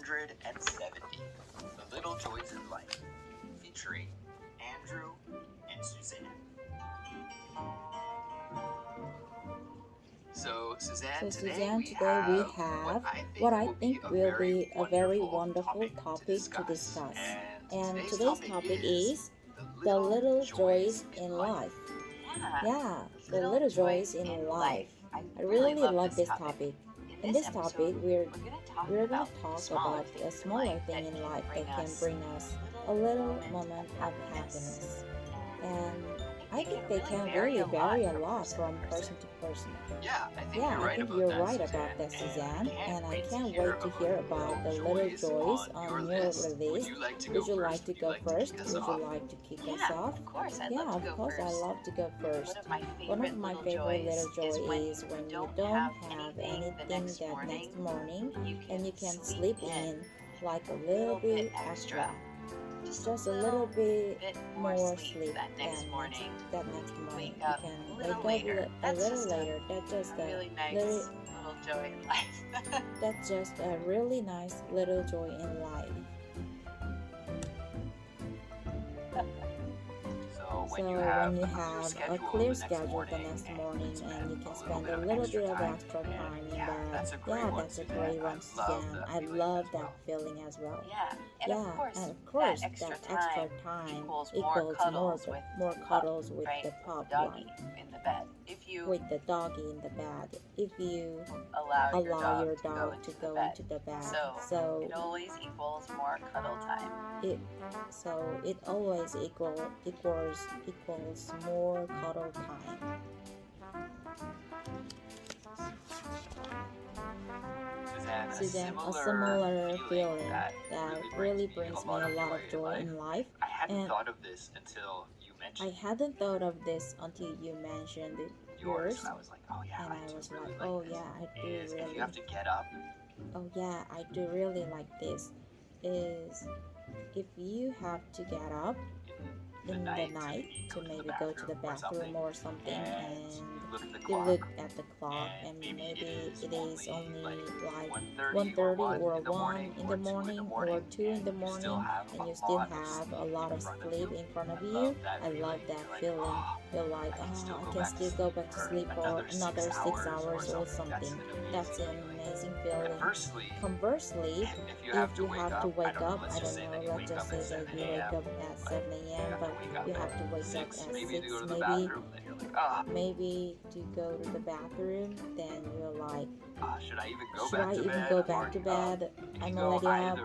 170, The Little Joys in Life, featuring Andrew and Suzanne. So Suzanne, today we have what I think will be a very wonderful topic to discuss. And today's topic is the little joys in life. Yeah, the little joys in life. I really love this topic. In this topic, we're going to talk about a smaller thing in life that can bring us a little moment of happiness. And I think they can really vary a lot from person to person. Yeah, I think you're right about that, Suzanne. And I can't wait to hear about the little joys on your release. Would you like to go first? Would you like to kick us off? Of course, I love to go first. One of my favorite little joys is when you don't have anything that next morning and you can sleep in like a little bit extra. Just a little bit more sleep that next morning. You can wake up a little later. That's just a really nice little joy in life. That's just a really nice little joy in life. So when you have a clear schedule the next morning and you can spend a little bit of extra time in bed, that's a great one, Suzanne. I love that feeling as well. And of course, that extra time equals more cuddles with the pup doggy in the bed. With the doggy in the bed, if you allow your dog to go into the bed. So it always equals more cuddle time. It always equals more cuddle time. Suzanne, a similar feeling that really brings me a lot of joy in life. I hadn't thought of this until you mentioned it. Yours. And I was like, oh yeah, and I was really like, like oh this. yeah, I do Is really. If you have to get up. Oh yeah, I do really like this. Is if you have to get up in the night to maybe go to the bathroom or something, and you look at the clock and maybe it is only like 1:30 or 1 in the morning or 2 in the morning, and you still have a lot of sleep in front of you. I love that feeling. You're like, I can still go back to sleep for another 6 hours or something. That's an amazing feeling. Conversely, if you have to wake up, I don't know, let's just say that you wake up at 7 a.m., but you have to wake up at 6 maybe to go to the bathroom, then you're like, should I even go back to bed? I'm already up.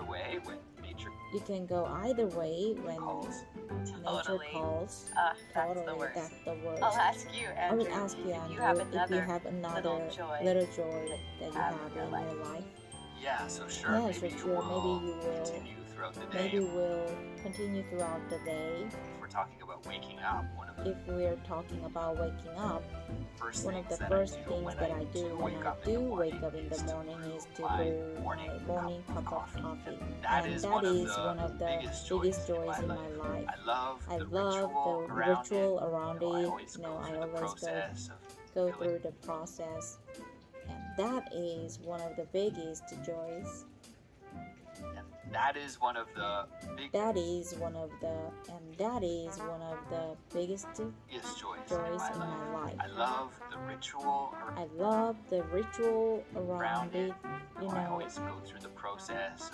You can go either way when nature calls. That's the worst. That's the worst. I'll ask you, Andrew, I would ask you, Andrew, if you have another little joy that you have in your life. Yeah, so sure. Maybe you will continue throughout the day. Maybe we'll continue throughout the day. If we're talking about waking up, one of the first things that I do when I do wake up in the morning is to brew my morning cup of coffee. That is one of the biggest joys in my life. I love the ritual around it. I always go through the process. And that is one of the biggest joys. That is one of the biggest joys in my life. I love the ritual around it. I always go through the process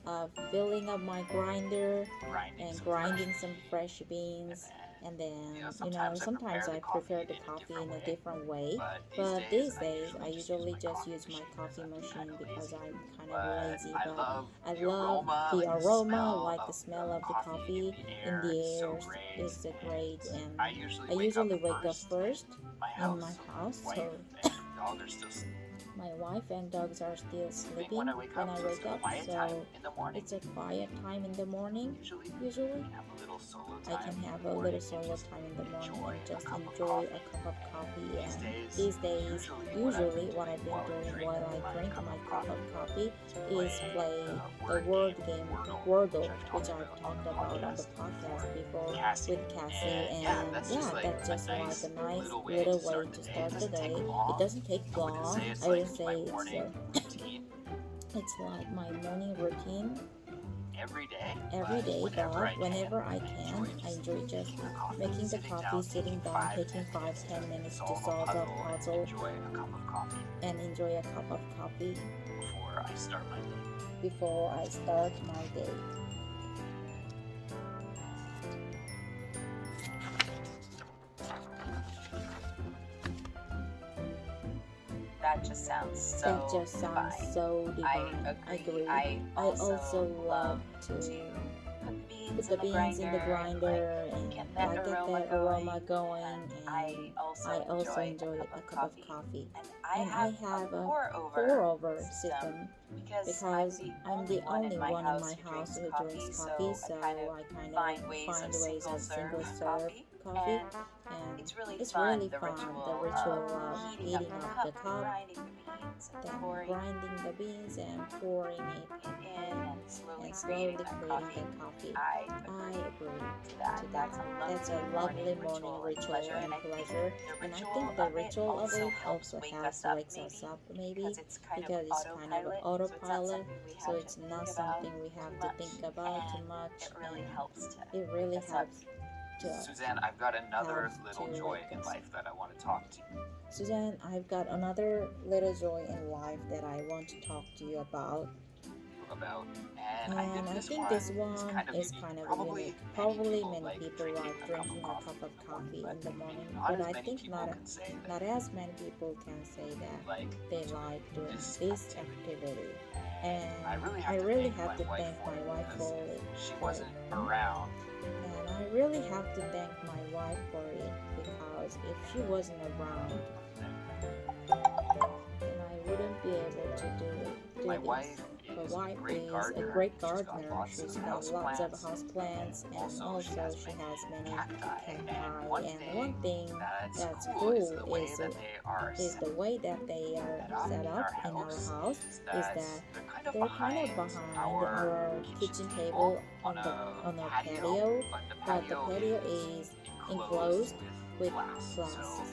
of filling up my grinder. And grinding some fresh beans. And then, sometimes I prepare the coffee in a different way. But these days, I usually just use my coffee machine because I'm kind of lazy. But I love the aroma, like the smell of the coffee in the air is great. And I usually wake up first in my house. So My wife and dogs are still sleeping when I wake up, so it's a quiet time in the morning. it's a quiet time in the morning. Usually, I can have a little solo I time can in have the a morning. little solo time in the morning Enjoy and just a cup of enjoy coffee. a cup of coffee. These And days, these days, usually what I've been doing while I drink my cup of coffee is play the the word game Wordle, which which I've talked about on the podcast before Cassie. with Cassie. And yeah, that's just like that's just a like nice a nice little way little to way start to the day. start It the doesn't take day. long. It doesn't take I wouldn't long. say it's I would like say my it's morning routine it's like my morning routine every day. every day, Whenever but whenever I can, I enjoy just making the coffee, sitting down, taking 5-10 minutes to solve a puzzle, Enjoy a cup of coffee and enjoy a cup of coffee before I start my day. before I start my day. That just sounds That just sounds divine. so divine. I agree. I also love to put put the beans in the grinder and get that get aroma that aroma going, going, and and I also enjoy a cup of coffee. And I have a pour-over system because I'm the only one in my house who drinks coffee, so I kind of find ways of single serve coffee, and it's really it's fun, really the fun, ritual, the ritual of heating up the cup, grinding then pouring grinding the beans and pouring it in and and slowly slowly creating that creating coffee. the coffee. I I agree agree to that. to that. That's a lovely morning ritual and pleasure. And I think the ritual of it also wakes us up maybe because it's kind because of it's kind of autopilot, so so it's it's not something we have to think about too much. It really helps to It really helps to Suzanne, I've got another Have little to joy wake in us life that I want to talk to you. Suzanne, I've got another little joy in life that I want to talk to you about. And I think this one is kind of unique. Probably many people like drinking a cup of coffee in the morning, but I think not as many people can say that they like doing this activity. And I really have to thank my wife for it. She wasn't around. And I really have to thank my wife for it because if she wasn't around, then I wouldn't be able to do My this. wife My is wife a great is gardener. a great She's got gardener. lots She's of got lots of houseplants. houseplants, and also she has many cacti. And one thing that's cool cool is the way is that they are the way that they are set up in our house is that they're kind of behind our kitchen table on the patio, but the patio is enclosed with glass.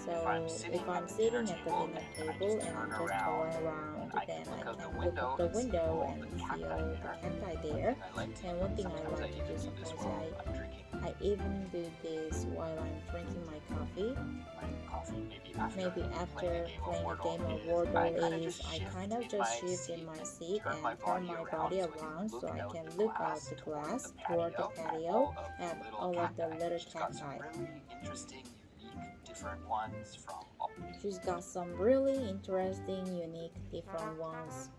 So if I'm sitting at the dinner table and I'm just going around, then I can look out the window and feel the cacti there. And one thing I like to do sometimes, I even do this while I'm drinking my coffee. Maybe after playing a game of Wordle is I kind of just shift in my seat and turn my body around so I can look out the glass toward the patio at all of the little cacti. Different ones She's got some really interesting, unique, different ones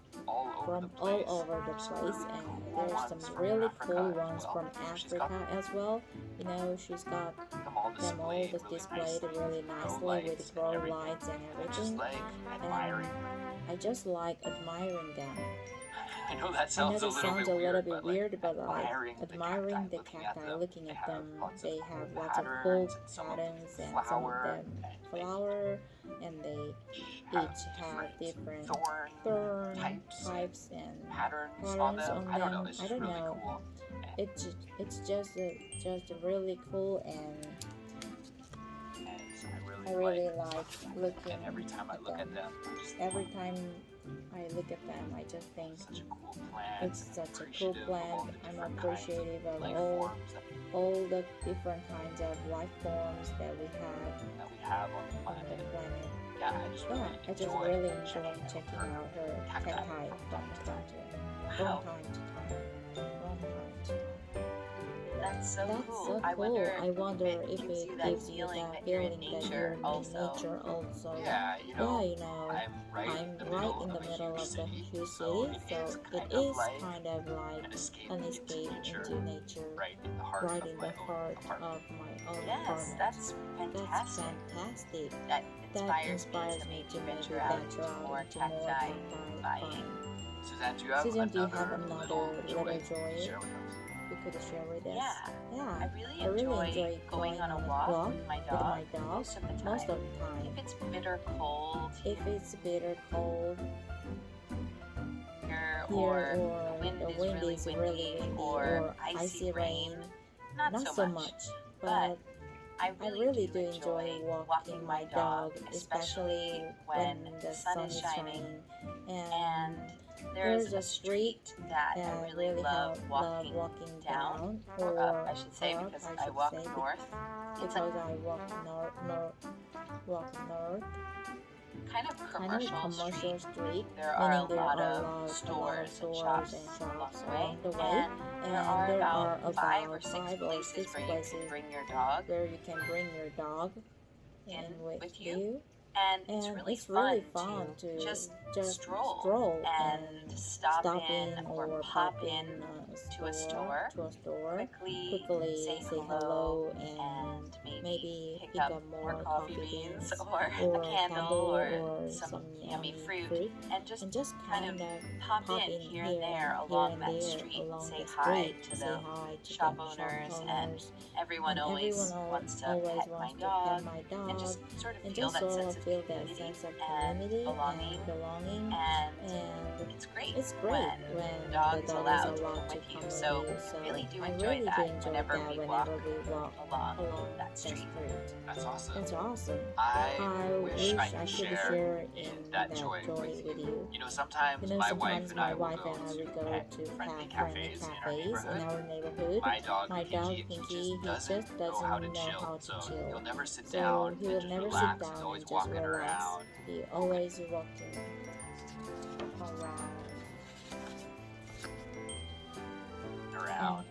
from all over the place, and there's some really cool ones from Africa as well. You know, she's got them all displayed really nicely with grow lights and everything, and I just like admiring them. I know that I know sounds this a sounds little a little bit bit weird, but like admiring the cacti, looking at them, they have lots of cool patterns, and some of them flower, and they each have different thorn types and patterns on them. I don't know. Cool. It's just really cool, and I really like looking and every time I look at them, every time I look at them, I just think it's such a cool plant. I'm appreciative of all the different kinds of life forms that we have on the on the planet. Yeah, I just really enjoy checking out her cacti from time to time. That's so That's cool. so I cool. I wonder if if it gives it you that gives you feeling that that you're in feeling that nature you're in also. nature also. Yeah, I'm right right in the middle of a huge huge city, city, so it it is is kind of an like escape an into escape nature, into nature, right in the heart right of in my the own heart apartment. of my own Yes, apartment. that's That's fantastic. fantastic. That That inspires me to maybe venture out into more tactile buying. Suzanne, Susan, do you have another another little little joy joy to share with us? you could share with us? Yeah, Yeah, I really enjoy going on a walk with my dog most of the most time. of the time. If it's bitter cold If it's bitter cold here, here or or the the wind is really windy or icy rain, not so much. But I I really do enjoy walking my dog, especially when the sun is shining. And there's a street that I really love walking down, or up, I should say, up, because I I walk should say, north. It's because a I walk north, kind of kind of commercial commercial street. street, There are a meaning there lot are a of lot stores and of shops along along the the way, way, and there are about about 5 or 6 5 or places 6 where you places can bring your dog where you can bring your dog in in with you. you. And And it's really fun to just stroll and stop in or pop in to a store, quickly say hello, and maybe pick up more coffee beans or a candle or some yummy fruit, and just kind of pop in here and there along that street and say hi to the shop owners, and everyone always wants to pet my dog, and just sort of feel that sense of community and belonging. And it's great when the dog is allowed to come with you. So I really do enjoy that whenever we walk along that street. That's awesome. That's awesome. I I wish I could share share in in that that joy joy with with you. you. Sometimes You know, my wife sometimes and I my will wife go and I will to go pet to friendly friendly cafes in our cafes in neighborhood. our neighborhood. My dog, My dog, Pinky, Pinky, he he just just doesn't know how to chill. to So he'll never sit So down he and will just never relax. sit He's down always and just walking relax. around. He always walking around,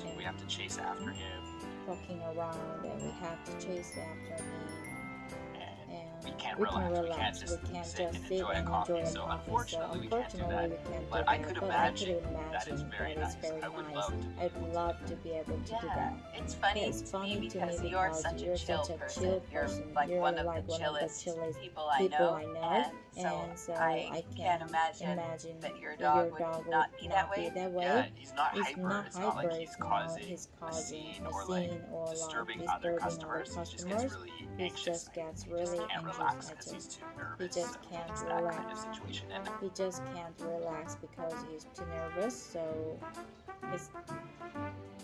And we have to chase after him. walking around, and we have to chase after him. And we And can't we can relax. We can't relax. just We can't sit just and sit enjoy a and coffee. enjoy a So coffee. unfortunately, we can't do that. we can't But do I that. could But imagine I that could is imagine very that is nice. very I would nice. love to. I'd love to be able to do that. It's funny It's to funny me to because me you're because such a you're chill such a person. chill You're person. like You're one of like the one of the chillest chillest people I people know, I know, and so I I can't can't imagine that your dog would not be that way. Yeah, he's not He's hyper. not It's not like hyper. he's It's not causing he's a causing scene a or like scene or disturbing like other disturbing other customers. He just customers. gets really He anxious. just gets He really just can't anxious. relax I because he's just too nervous. he just So can't it's that kind of relax. situation. And He just can't relax because he's too nervous. So it's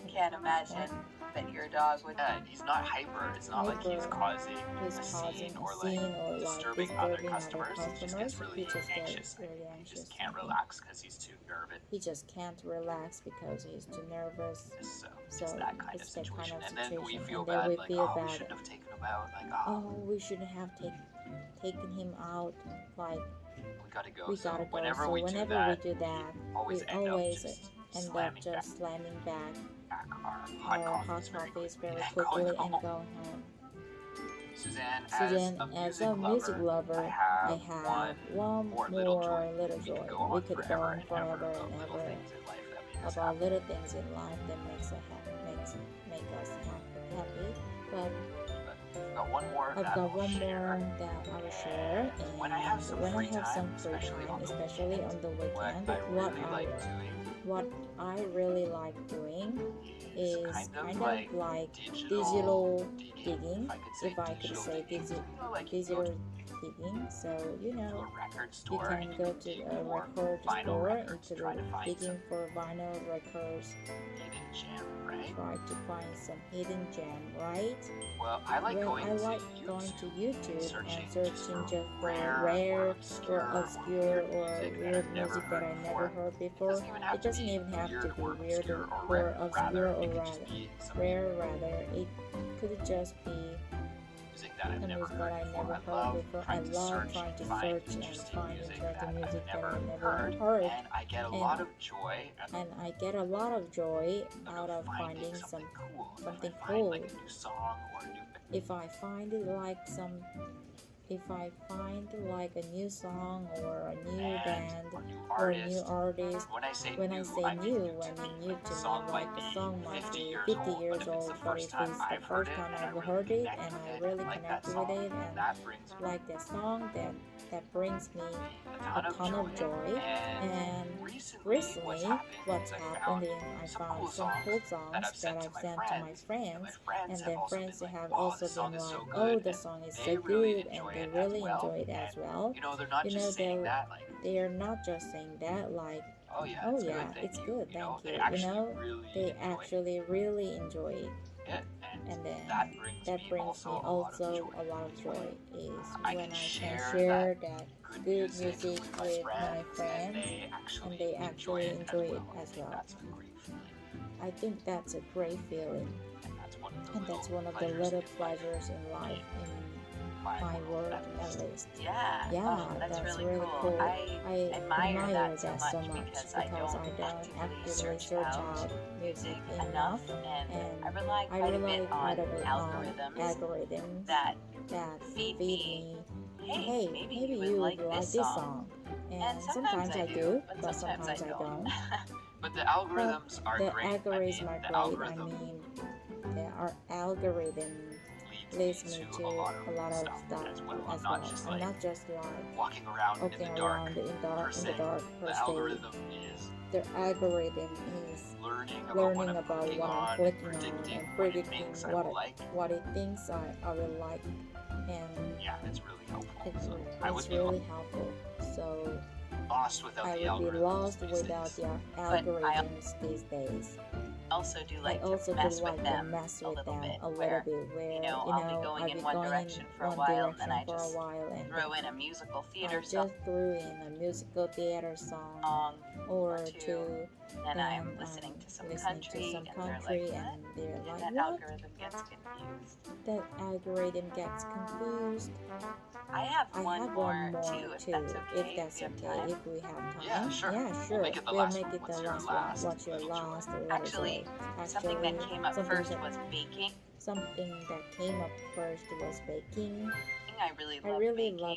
Can't imagine that your dog would. yeah, he's not hyper. It's not like he's causing a scene or like disturbing other customers. He just gets really anxious. He just can't relax because he's too nervous. He just can't relax because he's too nervous. So So it's that kind of it's that kind situation. of And then we situation. feel And then bad, we like, feel oh, we bad. shouldn't have taken him out. Like, Oh, we shouldn't have taken him out. Like we gotta go. we So gotta go. whenever So we do whenever that, we do that, always we end up always just end up slamming just slamming back back our our hot hot coffees coffees very and quickly going and home. going home. Suzanne, Suzanne, as a music lover, I have one more little joy. We could go We on could go forever on and forever ever and about little ever things in life that make us about happy. little things in life that make us happy. But I've got one more I've that got I'll one share. more that I will share. And When I have some when I free have time, some free especially time, on the especially weekend, on the what weekend, I really like doing what I really like doing is kind of like digital digging, if I could say digital digital digging. So you to know, a record you store can and go can to dig a for record vinyl store records, into try to find digging some for vinyl records, hidden gem, right? try to find some hidden gem, right? Well, I like going I like to going to YouTube YouTube and searching searching just for rare rare or or obscure obscure or weird music that I never heard before. It doesn't even have to be weird or obscure or rare. Rather, it could just be music that I've the never music that I heard before. never I heard love before. I trying to love search trying to and find search and interesting find music interesting that music I've that never I never heard, heard. and I get a lot of joy And I get a lot of joy out of finding something cool. something If I find cool. like a new song or a new If I find like a new song or a new band or a new artist. When I say When new, I say I mean new, new I to mean me. new A to me, song like might a be song might 50 be years 50 old, years but if it's old, the but first if time it's the I've heard first it time and I I've really heard it connect and with I it, really like that connect with song, it, and that brings me like the song that brings me a ton of joy. And recently, what's happened is I found some cool songs that I've sent to my friends, and then friends have also been like, oh, the song is so good, and they really enjoy it as well. You know, they're not just saying that, like, they are not just saying that like, oh yeah, oh it's yeah, good, it's good, You know, thank you. they actually really They enjoy actually really enjoy it. it. And then that that brings me also a lot of joy is I when can I share can share that good good music music with my friends, and and they actually enjoy it as well. That's a great feeling. I think that's a great feeling, And that's one of the and that's one of the little pleasures in life, in my world at least. Yeah. Yeah, Oh, that's really really cool. cool. I admire that so much because I I don't don't actively actively search search out out music enough, enough, and and I rely I quite a rely bit quite on a bit on algorithms that that feed feed me, me, hey, hey, maybe maybe you you would would like this song. And And sometimes I do, but sometimes I don't. But the algorithms are The great. algorithms are the great. algorithm Our algorithm leads me to a lot of stuff as well. I'm not just like walking around in the dark in the dark per se. The algorithm is The algorithm is learning learning about what I'm clicking on predicting and predicting what it thinks what it thinks I will like, and Yeah, it's really helpful. it's, So I would it's be really helpful. So lost without I the would be algorithms lost these without days. the algorithms these days. also do like I also to mess do with like them to mess a with little them bit, a little where bit, where I'll be going in one direction for a while, and then I just throw in a musical theater song, threw in a musical theater song or two, and I'm listening to some country, and they're like, that what? algorithm gets confused. That algorithm gets confused. I have I one have more one more too, too, if that's okay, if we have time. Yeah, sure. We'll make it the We'll last make it one. the last one. What's your last? Actually, something that came up first was baking. Something that came up first was baking. I really love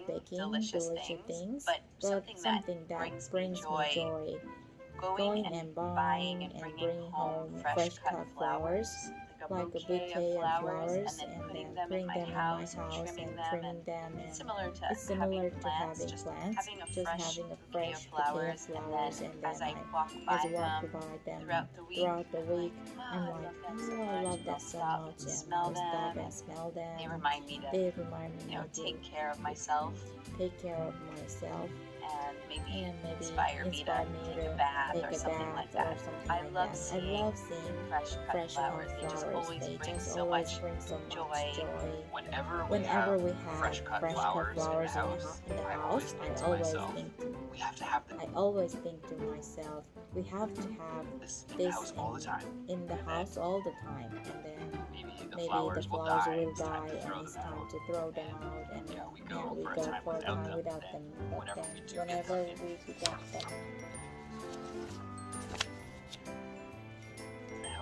baking delicious things, but something that brings me joy, going and buying and bringing home fresh cut flowers, like a bouquet of flowers, and then putting them in my house and trimming them. And it's similar to having plants, just having a fresh bouquet of flowers, and then as I walk by them throughout the week, I'm like, oh, I love that so much, and smell them. They remind me to take care of myself, and maybe inspire me to take a bath or something like that. I love seeing fresh cut flowers. They just always bring so much joy. Whenever Whenever we have fresh cut flowers in the house, I always think we have to have them. I always think to myself, we have to have this in the house all the time. In the house all the time, and then Maybe the maybe flowers the will flowers die. will It's time die, to throw and it's them time out. to throw them out, and Yeah, we we go go for a time without them. But Whenever then, we do whenever get them, we get them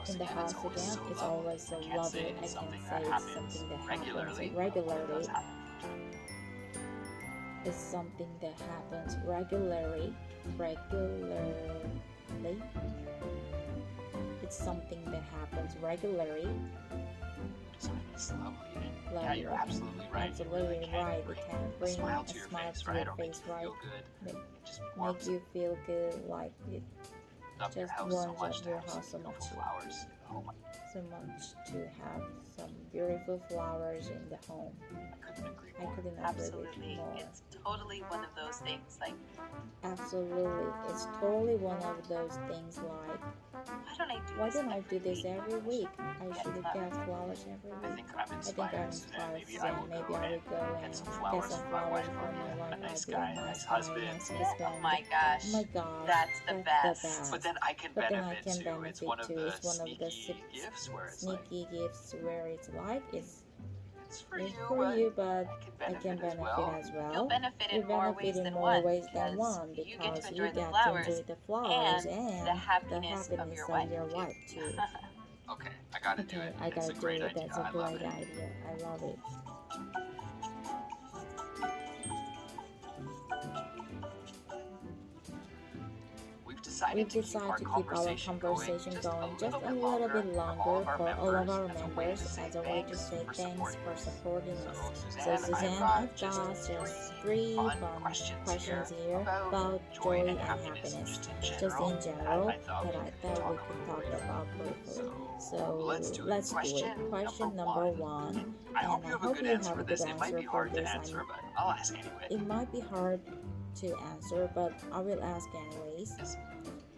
in the house again, it's always so lovely. I can say it's something that happens regularly. It's something that happens regularly. It's something that happens regularly. Yeah, you're absolutely right. Absolutely right. It can bring a smile to your face, right? Just make you feel good, like it just warms up your house so much. Flowers. Oh my. So much to have some beautiful flowers in the home. I couldn't agree more. It's totally one of those things like absolutely, it's totally one of those things like why don't I do this every week? I should get flowers every week. I think I'm inspired. Maybe I will go and get some flowers for my wife, a nice guy, a nice husband. Oh my gosh, that's the best. But then I can benefit too. It's one of the sneaky gifts where it's like it's It's for It's you, for you, but I I can benefit as well. You'll benefit You in more benefit ways in than more one ways than one because you get because to you enjoy the get to flowers enjoy the flowers and and the happiness of of your your wife wife too. too. Okay, I gotta do Okay, it. I It's gotta a do great it. idea. That's a I love great it. idea. I love it. We've decided to keep our conversation going just a little bit longer for all of our members as a way to say thanks for supporting us. So Suzanne, I've got just 3 fun questions here about joy and happiness, just in general, that I thought we could talk about briefly. So let's do it. Question number 1, I hope you have a good answer for this. It It might be hard to answer, but I'll ask anyway. It might be hard to answer, but I will ask anyways.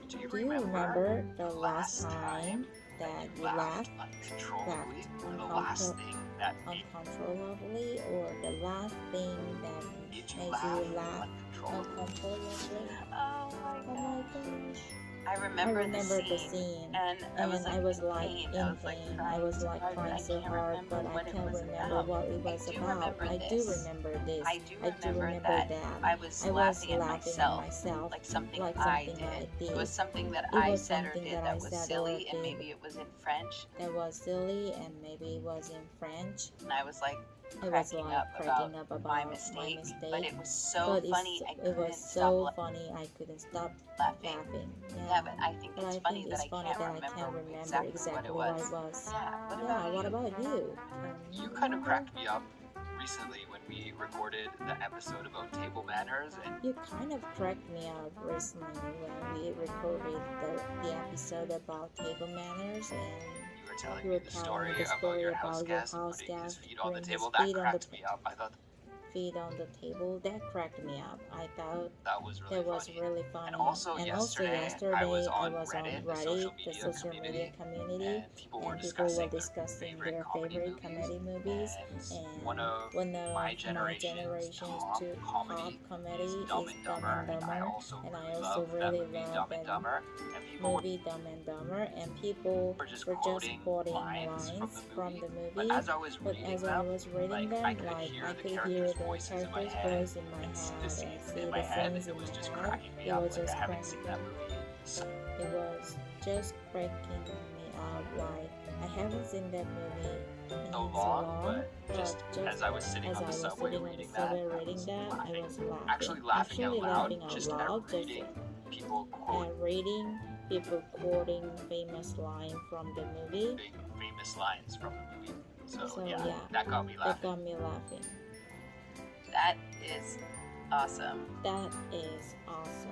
Do you Do you remember the last time that you laughed uncontrollably, or the last thing that uncontrollably, or the last thing that made made you you laugh laugh uncontrollably? uncontrollably? Oh Oh my gosh. I I remember remember the scene, and and I was like in pain. I was like crying so hard, but I can't remember what it was about. I do remember this. I do I do remember remember that that. I was I was laughing at laughing myself, at myself, like something like I something I did. did. It was something that It I was said or something did that that I was said or silly, and did. maybe it was in French, That was silly, and maybe it was in French. and I was like I was cracking like up cracking up about about my mistake. mistake. But it was so But funny, I it couldn't was stop so funny I couldn't stop laughing. laughing. Yeah, but I think But it's I funny think that it's I funny can't that I remember can't remember exactly exactly what what it it was. was. Yeah, What about you? You kind of cracked me up recently when we recorded the episode about table manners, and You kind of cracked me up recently when we recorded the episode about table manners, and you were telling you me were the telling story me the about story your about house your guest house putting his guest feet on the putting his table. That feet on cracked the me up. I thought feet on the table. That cracked me up. I thought that was really that was funny. really funny. And also yesterday, I was on Reddit, the social media community, and people were and discussing discussing their their comedy favorite comedy movies. And And one of my generation's top top comedy comedy is is Dumb and Dumber, and I also really love that movie Dumb and Dumber. And people movie Dumb and Dumber, and people were just were just quoting quoting lines from the movie. But as I was But reading as I them, was reading them, I could hear I the could hear characters' the voices in my character's head, voice in my and see the head, and scenes see in the my head. scenes It in was my just head. cracking me It up. was Like I just haven't cracking seen that movie. So It was just cracking me up. Like I haven't seen that movie in so long, but but just as I was sitting as on I the was subway sitting on the reading subway that, reading that, I laughing. was laughing. Actually laughing out loud, just at just reading people quote reading people quoting famous line from the movie. big famous lines from the movie. So, So, yeah, yeah, that got me That laughing. got me laughing. That is awesome. That is awesome.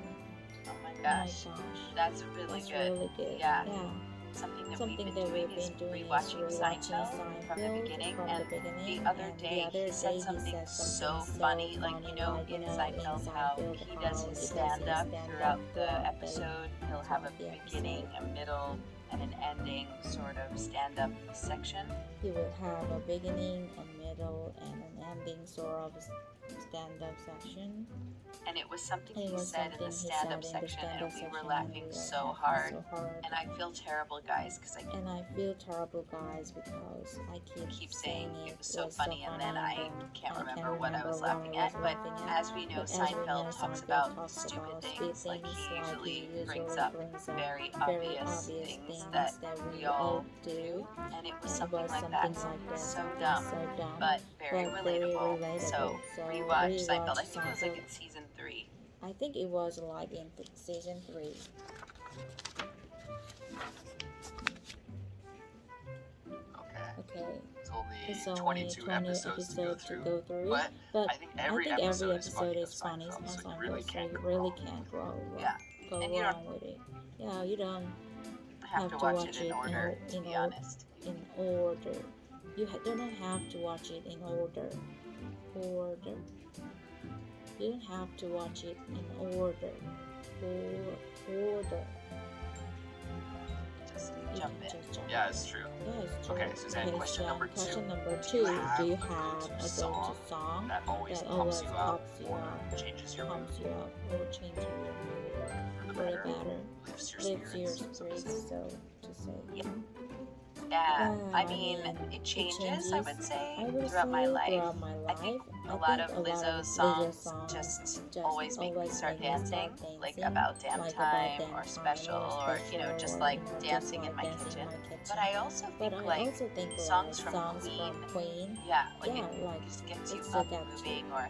Oh my Oh my gosh, gosh. that's really That's good. really good. Yeah. Yeah. Something that Something we've that been we've doing is been doing is rewatching rewatching Seinfeld from the beginning, from and the beginning. the other and day he said something so funny, like in Seinfeld how he does his stand-up throughout the episode. He'll have a beginning, a middle, and an ending sort of stand-up section. He would have a beginning, a middle, and an ending sort of stand-up section. And it was something It he was said in something the he stand-up said in the section, and stand-up we section, were and laughing we were so laughing hard. so hard. And I feel terrible, guys, because I And I feel terrible, guys, because I keep saying it was so was funny, and then I and can't I remember what I was laughing at. But as we know, Seinfeld talks about stupid things, like he usually brings up very obvious things that we all do, and it was something like that, so dumb, but very relatable. So rewatch Seinfeld. I think it was like in season 3. I think it was like in season 3. Okay. Okay. It's only 22 episodes to go through. But I think every episode is funny of Seinfeld, so you really can't go wrong. Go And you wrong with it. Yeah, you don't I have to watch it in order, to be honest. in order. You do not have to watch it in order. You don't have to watch it in order. Order. Just You jump can in. just jump Yeah, in. it's true. Yeah, it's true. Okay, Suzanne, question number 2. Question number 2. Do you have Do you a have go-to a go-to song song that always that pumps always you up pops you or up, changes your mood pumps you up, or changes your mood for the for the better, better, lifts your lifts your spirits, so to spirits, say? so to say? Yeah. Yeah, I mean, it changes, I would say, throughout my life. I think a lot of Lizzo's songs just always make me start dancing, like About Damn Time or Special, or, just like dancing in my kitchen. But I also think like songs from Queen, yeah, like it just gets you up and moving, or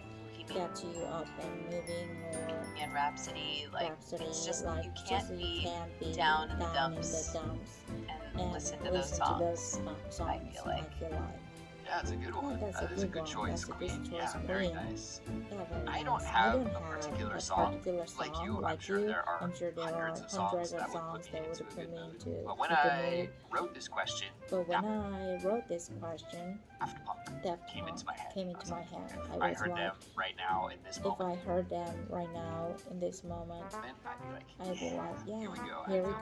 get you up and moving, or and Rhapsody, like it's just you can't be down in the dumps and listen to those songs. I feel like. Yeah, it's a good one. That is a good choice, Queen. Yeah, very nice. Yeah, very I nice. don't have a particular song like you. I'm sure there are hundreds of songs that would put me into a good mood. But when I wrote this question, Daft Punk came into my head. I heard them right now in this moment. If I heard them right now in this moment, I'd be like, yeah, here we go. I would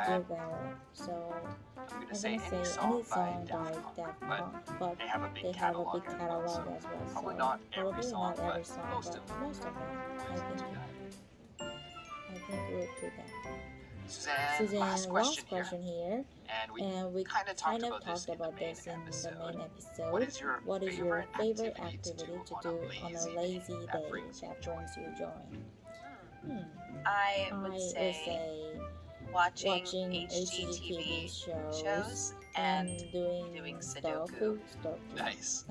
feel better. So I'm I'm gonna say gonna any say song any by song by Daft Daft Punk, Punk, but they have a they big have a catalog big catalog so as well. probably So not every probably song, not every but song, most but of them. most of them. I think we'll do that. Suzanne, last question here. here. And we kind of talked about this in the main episode. What is your favorite activity to do on a lazy day that brings you joy? I would say watching HGTV shows and doing Sudoku. Nice.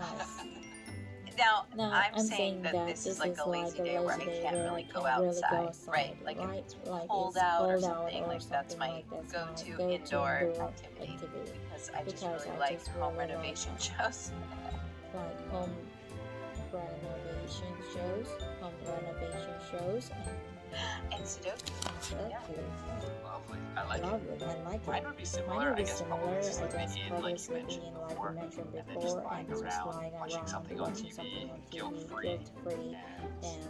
Now, I'm saying that this is like a lazy day where I can't really go outside, right? Like if it's cold out or something, like that's my go-to indoor activity, because I just really like home renovation shows. Like home renovation shows, And Sudoku. Yeah. Lovely. I like it. Mine would be Mine similar. would I be guess similar. probably I sleeping guess in, probably like you sleeping mentioned in, like before, you mentioned and then just before, lying and just around, lying watching around, something on watching TV, something on TV, guilt-free, guilt-free, and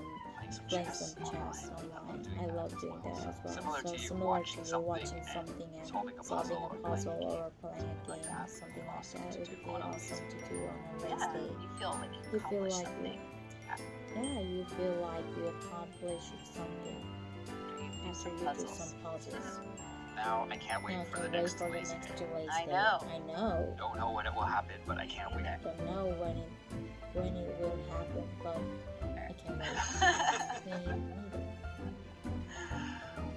playing playing some some chess online. I love doing that as well. Similar So to you similar to you watching watching something something and solving a solving puzzle a or puzzle or playing a like game, that. something like Awesome that. to It do would on be a awesome to do on a Yeah, lazy day. you feel like You you feel accomplished like something. you feel like you accomplished something after you do some puzzles. Now I can't wait for the next lazy day. I day. know. I know. Don't know when it will happen, but I can't wait. I don't know when it will happen, but I can't wait. Me neither.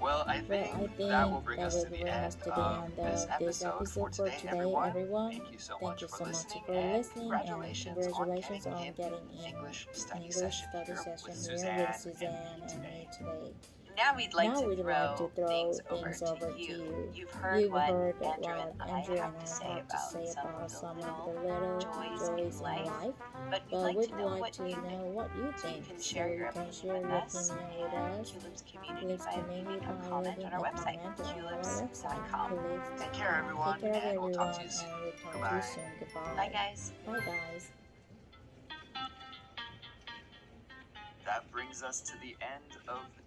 Well, I think that will bring us to the end of this episode for today, everyone. Thank you so much for listening, and congratulations on getting in English study session here with Suzanne and me today. Now we'd like to throw things over to you. You've heard what Andrew and I have to say about some of the little joys in life, but we'd like to know what you think. So you can share your opinion with us at Culips Community by leaving a comment on our website, culips.com. Take care, everyone, and we'll talk to you soon. Goodbye. Bye, guys. Bye, guys. That brings us to the end of the